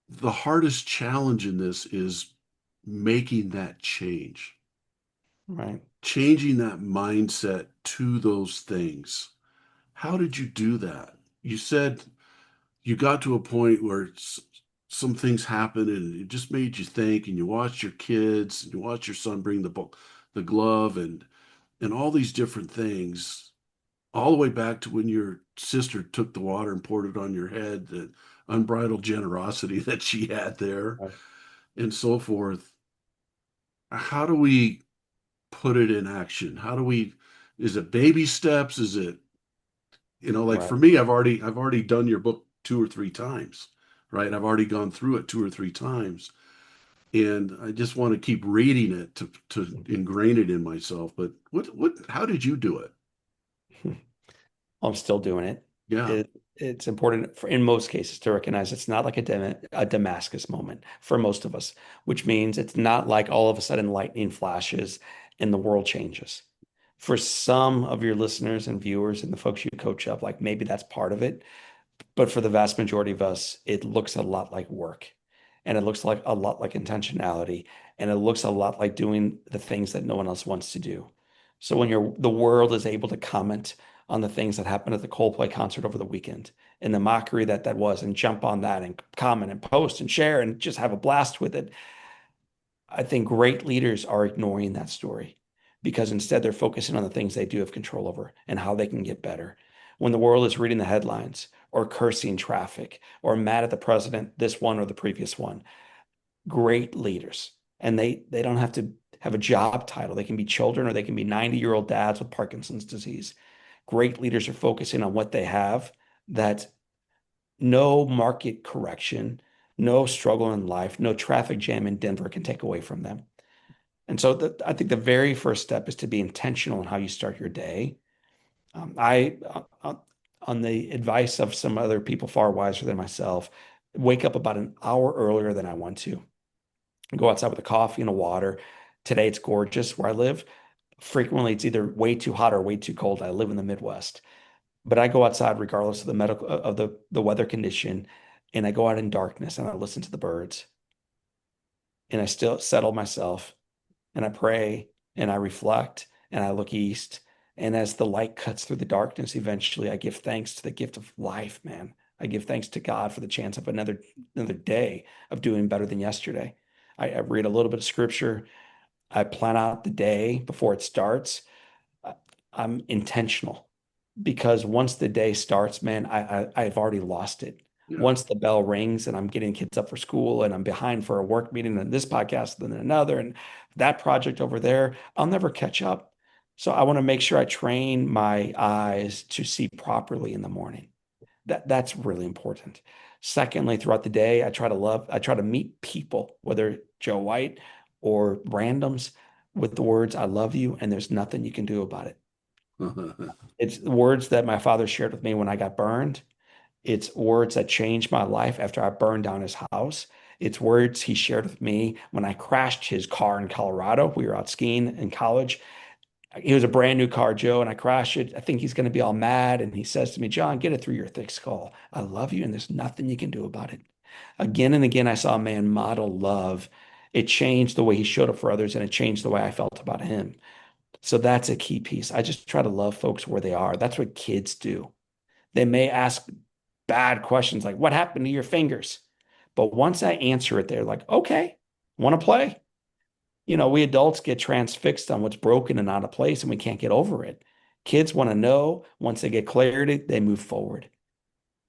The hardest challenge in this is making that change, Right. changing that mindset to those things. How did you do that? You said you got to a point where some things happened and it just made you think, and you watched your kids and you watched your son bring the glove and all these different things, all the way back to when your sister took the water and poured it on your head, the unbridled generosity that she had there Right. and so forth. How do we put it in action? How do we, is it baby steps? Is it, like Right. for me, I've already done your book two or three times, right? I've already gone through it two or three times. And I just want to keep reading it to ingrain it in myself. But how did you do it? I'm still doing it. Yeah. It's important in most cases to recognize it's not like a Damascus moment for most of us, which means it's not like all of a sudden lightning flashes and the world changes. For some of your listeners and viewers and the folks you coach up, like maybe that's part of it. But for the vast majority of us, it looks a lot like work and it looks like a lot like intentionality and it looks a lot like doing the things that no one else wants to do. So when the world is able to comment on the things that happened at the Coldplay concert over the weekend and the mockery that was and jump on that and comment and post and share and just have a blast with it, I think great leaders are ignoring that story because instead they're focusing on the things they do have control over and how they can get better. When the world is reading the headlines or cursing traffic or mad at the president, this one or the previous one, great leaders. And they don't have to. have a job title. They can be children or they can be 90-year-old dads with Parkinson's disease. Great leaders are focusing on what they have, that no market correction, no struggle in life, no traffic jam in Denver can take away from them. And so I think the very first step is to be intentional in how you start your day. On the advice of some other people far wiser than myself, wake up about an hour earlier than I want to. Go outside with a coffee and a water. Today it's gorgeous where I live. Frequently it's either way too hot or way too cold. I live in the Midwest, but I go outside regardless of the medical of the weather condition, and I go out in darkness and I listen to the birds, and I still settle myself and I pray and I reflect and I look east. And as the light cuts through the darkness, eventually I give thanks to the gift of life, man. I give thanks to God for the chance of another day of doing better than yesterday. I read a little bit of scripture. I plan out the day before it starts. I, I'm intentional because once the day starts, man, I've already lost it. Yeah. Once the bell rings and I'm getting kids up for school and I'm behind for a work meeting and this podcast, then another, and that project over there, I'll never catch up. So I want to make sure I train my eyes to see properly in the morning. That's really important. Secondly, throughout the day, I try to meet people, whether Joe White or randoms, with the words, I love you, and there's nothing you can do about it. It's words that my father shared with me when I got burned. It's words that changed my life after I burned down his house. It's words he shared with me when I crashed his car in Colorado. We were out skiing in college. It was a brand new car, Joe, and I crashed it. I think he's going to be all mad. And he says to me, John, get it through your thick skull. I love you, and there's nothing you can do about it. Again and again, I saw a man model love. It changed the way he showed up for others, and it changed the way I felt about him. So that's a key piece. I just try to love folks where they are. That's what kids do. They may ask bad questions like, what happened to your fingers? But once I answer it, they're like, okay, want to play? We adults get transfixed on what's broken and out of place, and we can't get over it. Kids want to know. Once they get clarity, they move forward.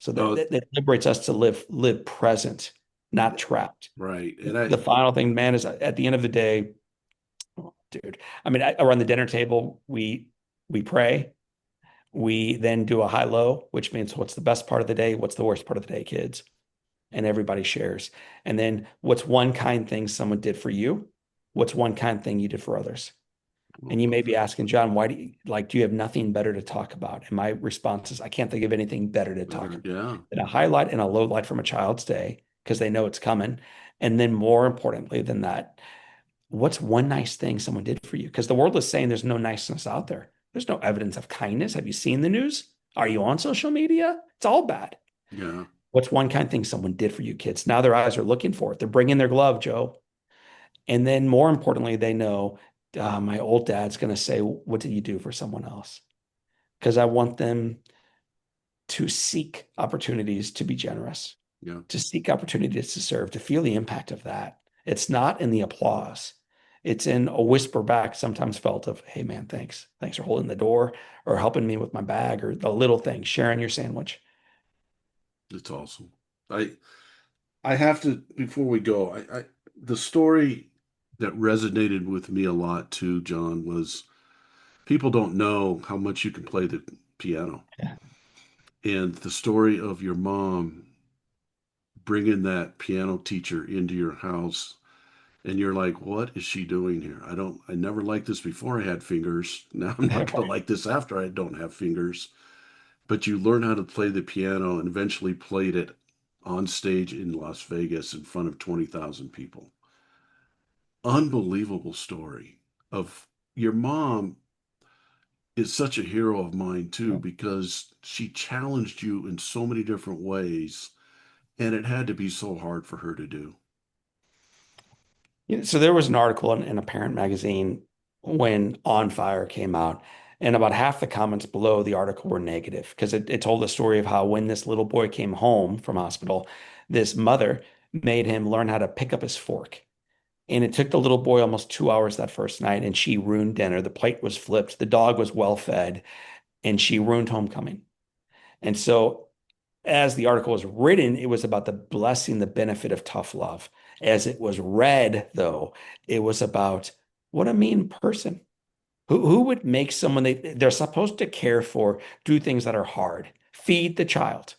So that, No, that, that liberates us to live present, not trapped. right. And The final thing, man, is at the end of the day, oh, dude. I mean, around the dinner table, we pray. We then do a high low, which means what's the best part of the day? What's the worst part of the day, kids? And everybody shares. And then what's one kind thing someone did for you? What's one kind thing you did for others? well, And you may be asking, John, why do you have nothing better to talk about? And my response is, I can't think of anything better to talk better. about Yeah. than a highlight and a low light from a child's day because they know it's coming. And then more importantly than that, what's one nice thing someone did for you? Because the world is saying there's no niceness out there. There's no evidence of kindness. Have you seen the news? Are you on social media? It's all bad. Yeah. What's one kind thing someone did for you, kids? Now their eyes are looking for it. They're bringing their glove, Joe. And then more importantly, they know my old dad's going to say, what did you do for someone else? Because I want them to seek opportunities to be generous, Yeah. to seek opportunities to serve, to feel the impact of that. It's not in the applause. It's in a whisper back, sometimes felt of, hey man, thanks. Thanks for holding the door or helping me with my bag or the little thing, sharing your sandwich. It's awesome. I I have to before we go, I the story that resonated with me a lot too, John, was people don't know how much you can play the piano. Yeah. And the story of your mom bringing that piano teacher into your house, and you're like, what is she doing here? I never liked this before I had fingers. Now I'm not going to like this after I don't have fingers. But you learn how to play the piano and eventually played it on stage in Las Vegas in front of 20,000 people. Unbelievable story of your mom is such a hero of mine too because she challenged you in so many different ways and it had to be so hard for her to do. So there was an article in a parent magazine when On Fire came out, and about half the comments below the article were negative because it told the story of how when this little boy came home from hospital, this mother made him learn how to pick up his fork. And it took the little boy almost 2 hours that first night, and she ruined dinner. The plate was flipped, the dog was well fed, and she ruined homecoming. And so as the article was written, it was about the blessing, the benefit of tough love. As it was read, though, it was about What a mean person. Who would make someone they're supposed to care for do things that are hard? Feed the child.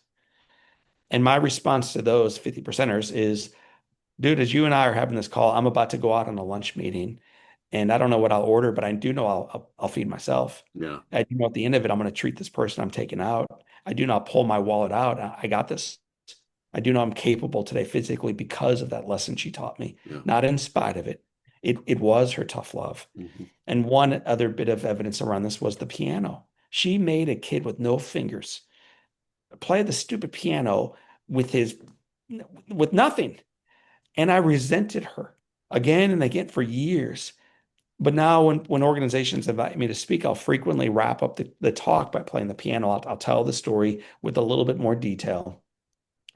And my response to those 50 percenters is, dude, as you and I are having this call, I'm about to go out on a lunch meeting and I don't know what I'll order, but I do know I'll feed myself. Yeah. I do know at the end of it, I'm going to treat this person I'm taking out. I do not pull my wallet out. I got this. I do know I'm capable today physically because of that lesson she taught me, Yeah. not in spite of it. It was her tough love. Hmm. And one other bit of evidence around this was the piano. She made a kid with no fingers play the stupid piano with his with nothing. And I resented her again and again for years. But now when organizations invite me to speak, I'll frequently wrap up the talk by playing the piano. I'll tell the story with a little bit more detail.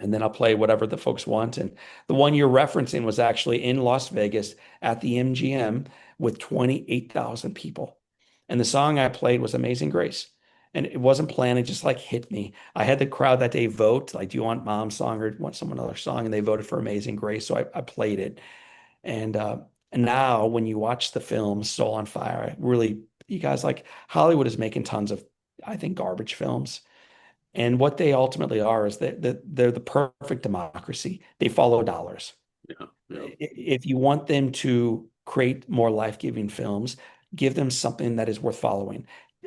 And then I'll play whatever the folks want. And the one you're referencing was actually in Las Vegas at the MGM with 28,000 people. And the song I played was Amazing Grace. And it wasn't planned, it just like hit me. I had the crowd that day vote, like, do you want mom's song or do you want someone else's song? And they voted for Amazing Grace. So I played it. And now when you watch the film Soul on Fire, I really, you guys like Hollywood is making tons of, I think, garbage films. And what they ultimately are is that they're the perfect democracy. They follow dollars. Yeah. Yeah. If you want them to create more life-giving films, give them something that is worth following.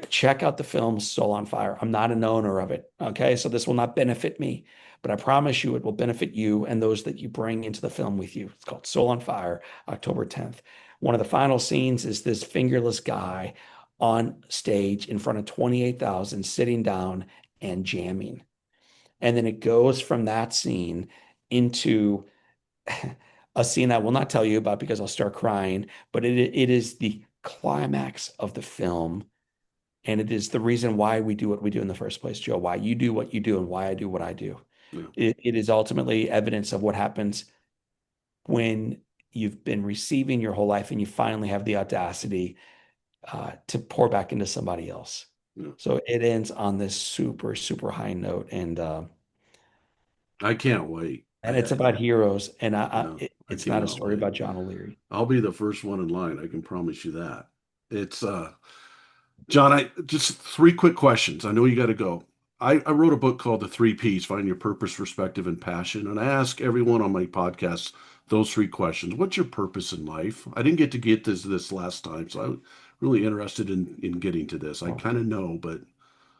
Check out the film Soul on Fire. I'm not an owner of it. Okay. So this will not benefit me, but I promise you it will benefit you and those that you bring into the film with you. It's called Soul on Fire, October 10th. One of the final scenes is this fingerless guy on stage in front of 28,000 sitting down and jamming. And then it goes from that scene into a scene I will not tell you about because I'll start crying, but it is the climax of the film. And it is the reason why we do what we do in the first place, Joe, why you do what you do and why I do what I do. Yeah. It is ultimately evidence of what happens when you've been receiving your whole life and you finally have the audacity to pour back into somebody else. Yeah. So it ends on this super, super high note. I can't wait. And it's about heroes. And Yeah, I it's not a cannot story wait. about John O'Leary. I'll be the first one in line. I can promise you that. It's John, I just three quick questions. I know you got to go. I wrote a book called The Three Ps, Find Your Purpose, Perspective, and Passion. And I ask everyone on my podcast those three questions. What's your purpose in life? I didn't get to get this last time, so I'm really interested in getting to this. I kind of know, but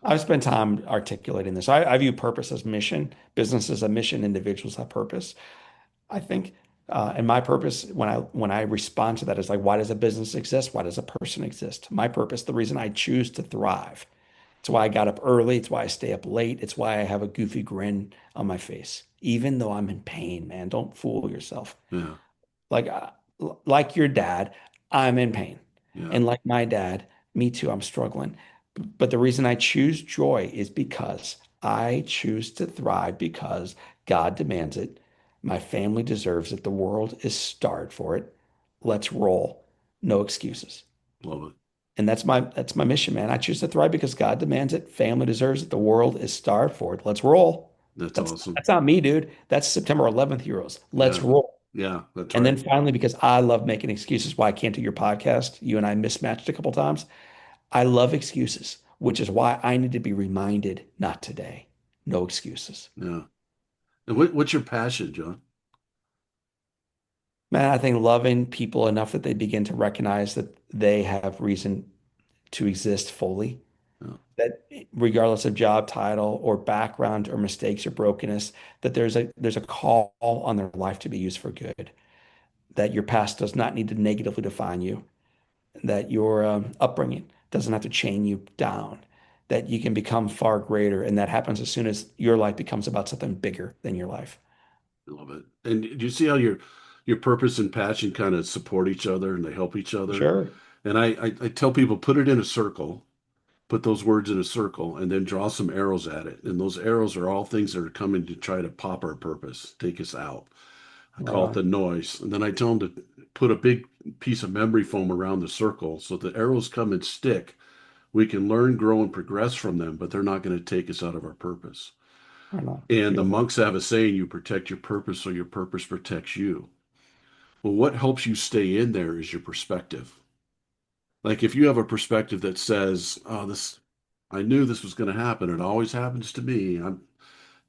I've spent time articulating this. I view purpose as mission, business as a mission, individuals have purpose. I think, and my purpose when I respond to that is like, why does a business exist? Why does a person exist? My purpose, the reason I choose to thrive. It's why I got up early. It's why I stay up late. It's why I have a goofy grin on my face, even though I'm in pain, man. Don't fool yourself. yeah, Like, like your dad, I'm in pain. yeah, And like my dad, me too, I'm struggling. But the reason I choose joy is because I choose to thrive because God demands it. My family deserves it. The world is starved for it. Let's roll. No excuses. love it. And that's my mission, man. I choose to thrive because God demands it. Family deserves it. The world is starved for it. Let's roll. That's That's awesome. that's not me, dude. That's September 11th heroes. Let's Yeah, roll. yeah, that's And then right. finally, because I love making excuses why I can't do your podcast, you and I mismatched a couple times. I love excuses, which is why I need to be reminded, not today. No excuses. Yeah. And what's your passion, John? Man, I think loving people enough that they begin to recognize that they have reason to exist fully, Yeah, that regardless of job title or background or mistakes or brokenness, that there's a call on their life to be used for good, that your past does not need to negatively define you, that your upbringing doesn't have to chain you down, that you can become far greater. And that happens as soon as your life becomes about something bigger than your life. I love it. And do you see how your purpose and passion kind of support each other and they help each other? Sure. And I tell people put it in a circle, put those words in a circle, and then draw some arrows at it. And those arrows are all things that are coming to try to pop our purpose, take us out. I Right call it on. the noise. And then I tell them to put a big piece of memory foam around the circle so the arrows come and stick. We can learn, grow, and progress from them, but they're not going to take us out of our purpose. Right on. And the Beautiful. monks have a saying, you protect your purpose so your purpose protects you. Well, what helps you stay in there is your perspective. Like if you have a perspective that says, "Oh, this, I knew this was going to happen. It always happens to me. I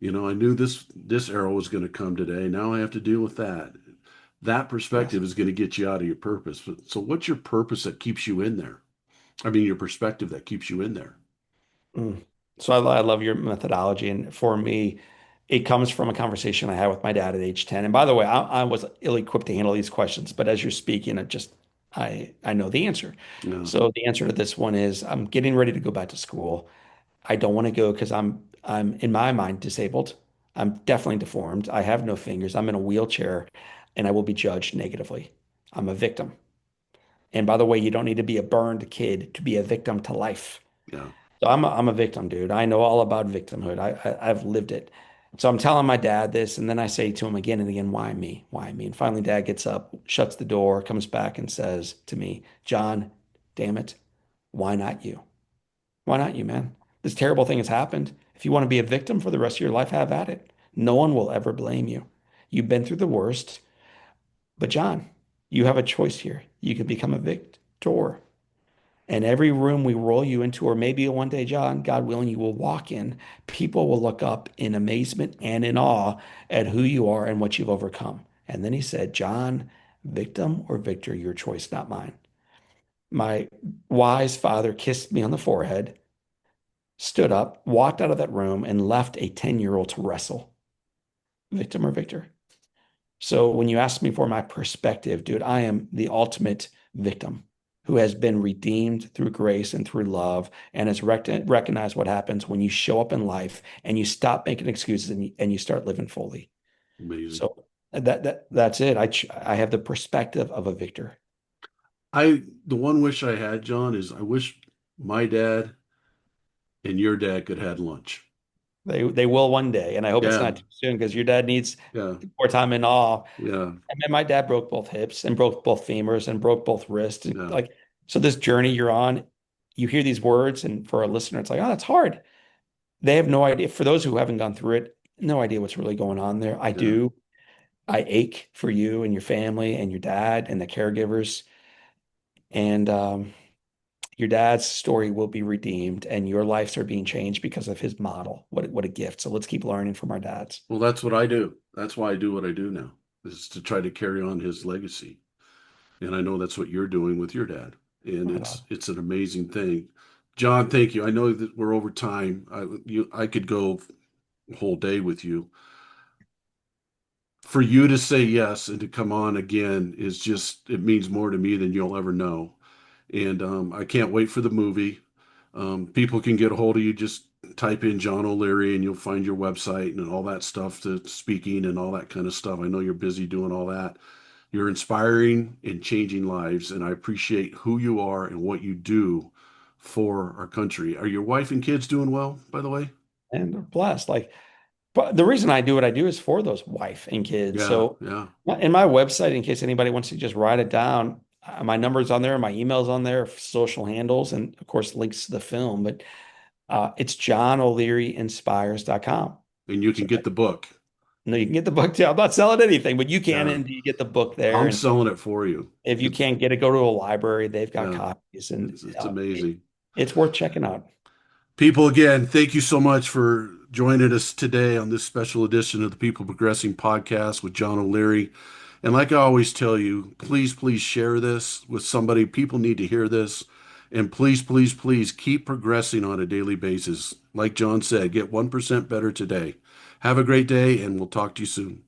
knew this arrow was going to come today. Now I have to deal with that." That Yes. perspective is going to get you out of your purpose. So what's your purpose that keeps you in there? I mean, your perspective that keeps you in there. Mm. So I love your methodology. And for me, it comes from a conversation I had with my dad at age 10. And by the way, I was ill-equipped to handle these questions, but as you're speaking, I know the answer. Yeah, So the answer to this one is I'm getting ready to go back to school. I don't want to go because I'm in my mind disabled. I'm definitely deformed. I have no fingers. I'm in a wheelchair and I will be judged negatively. I'm a victim. And by the way, you don't need to be a burned kid to be a victim to life. yeah, So I'm a victim, dude. I know all about victimhood. I've lived it. So I'm telling my dad this, and then I say to him again and again, why me? Why me? And finally, dad gets up, shuts the door, comes back and says to me, John, damn it, why not you? Why not you, man? This terrible thing has happened. If you want to be a victim for the rest of your life, have at it. No one will ever blame you. You've been through the worst. But John, you have a choice here. You can become a victor. And every room we roll you into, or maybe one day, John, God willing, you will walk in, people will look up in amazement and in awe at who you are and what you've overcome. And then he said, John, victim or victor, your choice, not mine. My wise father kissed me on the forehead, stood up, walked out of that room, and left a 10-year-old to wrestle. Victim or victor? So when you ask me for my perspective, dude, I am the ultimate victim who has been redeemed through grace and through love and has recognized what happens when you show up in life and you stop making excuses and you start living fully. amazing. So that's it. I have the perspective of a victor. The one wish I had, John, is I wish my dad and your dad could have had lunch. They will one day, and I hope it's Yeah, not too soon because your dad needs yeah, more time in awe. yeah, And then my dad broke both hips and broke both femurs and broke both wrists. And yeah, like, so this journey you're on, you hear these words, and for a listener, it's like, oh, that's hard. They have no idea. For those who haven't gone through it, no idea what's really going on there. I yeah. do. I ache for you and your family and your dad and the caregivers. And your dad's story will be redeemed, and your lives are being changed because of his model. What a gift. So let's keep learning from our dads. Well, that's what I do. That's why I do what I do now, is to try to carry on his legacy. And I know that's what you're doing with your dad. And Right it's on. it's an amazing thing. John, thank you. I know that we're over time. I could go a whole day with you. For you to say yes and to come on again is just, it means more to me than you'll ever know. And I can't wait for the movie. People can get a hold of you. Just type in John O'Leary and you'll find your website and all that stuff, to speaking and all that kind of stuff. I know you're busy doing all that. You're inspiring and changing lives, and I appreciate who you are and what you do for our country. Are your wife and kids doing well, by the way? And they're blessed. Like, but the reason I do what I do is for those wife and kids. Yeah, So yeah. in my website, in case anybody wants to just write it down, my number's on there, my email's on there, social handles, and of course links to the film. But it's johnolearyinspires.com. And you So can get the book. no, you can get the book too. I'm not selling anything, but you can Yeah, and you get the book there. I'm And selling it for you. if you It, can't get it, go to a library. They've got yeah, copies, and it's amazing. it's worth checking out. People, again, thank you so much for joining us today on this special edition of the People Progressing podcast with John O'Leary. And like I always tell you, please, please share this with somebody. People need to hear this. And please, please, please keep progressing on a daily basis. Like John said, get 1% better today. Have a great day, and we'll talk to you soon.